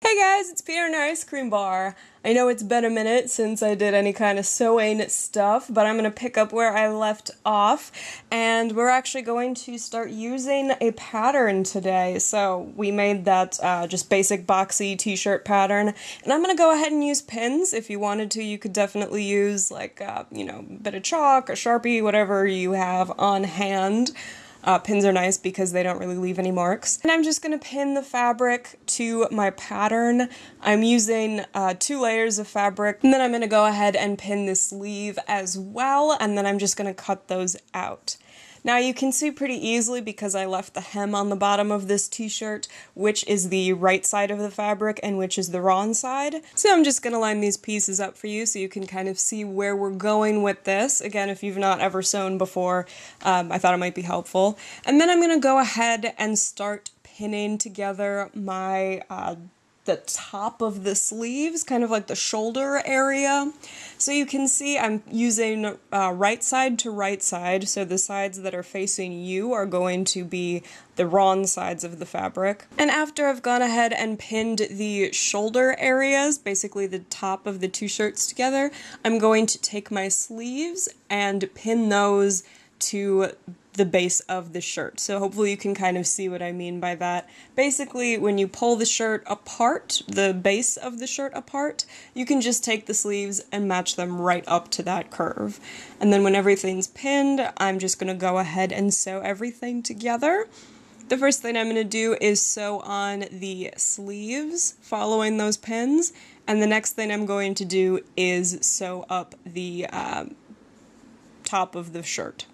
Hey guys, it's Peter in our ice cream bar. I know it's been a minute since I did any kind of sewing stuff, but I'm going to pick up where I left off, and we're actually going to start using a pattern today. So we made that just basic boxy t-shirt pattern, and I'm going to go ahead and use pins. If you wanted to, you could definitely use like, a bit of chalk, a Sharpie, whatever you have on hand. Pins are nice because they don't really leave any marks. And I'm just going to pin the fabric to my pattern. I'm using 2 layers of fabric, and then I'm going to go ahead and pin the sleeve as well, and then I'm just going to cut those out. Now you can see pretty easily, because I left the hem on the bottom of this t-shirt, which is the right side of the fabric and which is the wrong side. So I'm just going to line these pieces up for you so you can kind of see where we're going with this. Again, if you've not ever sewn before, I thought it might be helpful. And then I'm going to go ahead and start pinning together my the top of the sleeves, kind of like the shoulder area. So you can see I'm using right side to right side, so the sides that are facing you are going to be the wrong sides of the fabric. And after I've gone ahead and pinned the shoulder areas, basically the top of the 2 shirts together, I'm going to take my sleeves and pin those to the base of the shirt. So hopefully you can kind of see what I mean by that. Basically, when you pull the shirt apart, the base of the shirt apart, you can just take the sleeves and match them right up to that curve. And then when everything's pinned, I'm just going to go ahead and sew everything together. The first thing I'm going to do is sew on the sleeves following those pins, and the next thing I'm going to do is sew up the top of the shirt.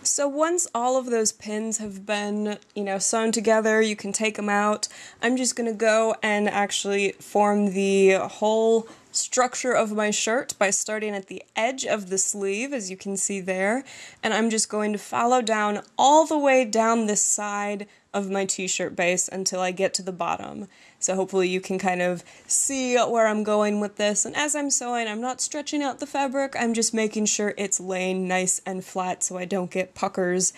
So once all of those pins have been, sewn together, you can take them out. I'm just going to go and actually form the whole structure of my shirt by starting at the edge of the sleeve, as you can see there, and I'm just going to follow down all the way down this side of my t-shirt base until I get to the bottom. So hopefully you can kind of see where I'm going with this, and as I'm sewing, I'm not stretching out the fabric, I'm just making sure it's laying nice and flat so I don't get puckers,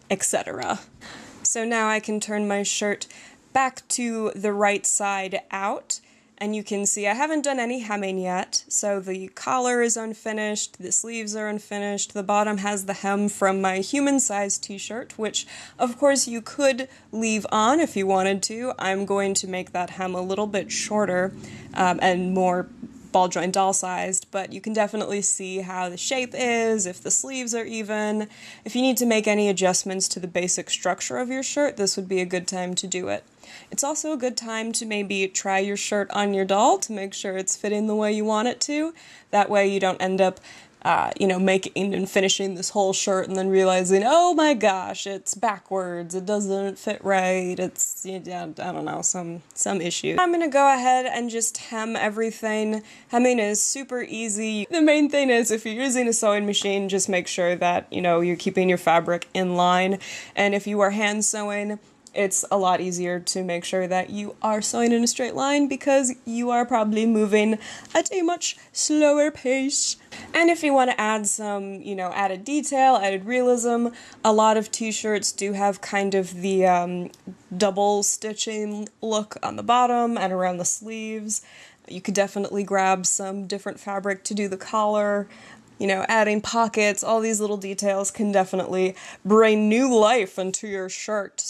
etc. So now I can turn my shirt back to the right side out, and you can see I haven't done any hemming yet, so the collar is unfinished, the sleeves are unfinished, the bottom has the hem from my human-sized t-shirt, which of course you could leave on if you wanted to. I'm going to make that hem a little bit shorter and more ball joint doll sized, but you can definitely see how the shape is, if the sleeves are even. If you need to make any adjustments to the basic structure of your shirt, this would be a good time to do it. It's also a good time to maybe try your shirt on your doll to make sure it's fitting the way you want it to. That way you don't end up making and finishing this whole shirt and then realizing, oh my gosh, it's backwards, it doesn't fit right, it's, I don't know, some issue. I'm gonna go ahead and just hem everything. Hemming is super easy. The main thing is, if you're using a sewing machine, just make sure that, you're keeping your fabric in line, and if you are hand sewing, it's a lot easier to make sure that you are sewing in a straight line because you are probably moving at a much slower pace. And if you want to add some, added detail, added realism, a lot of t-shirts do have kind of the double stitching look on the bottom and around the sleeves. You could definitely grab some different fabric to do the collar. Adding pockets, all these little details can definitely bring new life into your shirt.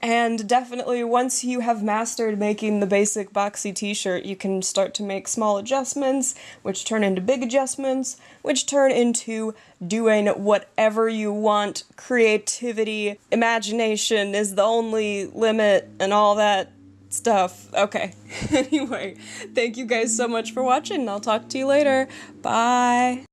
And definitely once you have mastered making the basic boxy t-shirt, you can start to make small adjustments, which turn into big adjustments, which turn into doing whatever you want. Creativity, imagination is the only limit, and all that stuff. Okay. Anyway, thank you guys so much for watching. I'll talk to you later. Bye.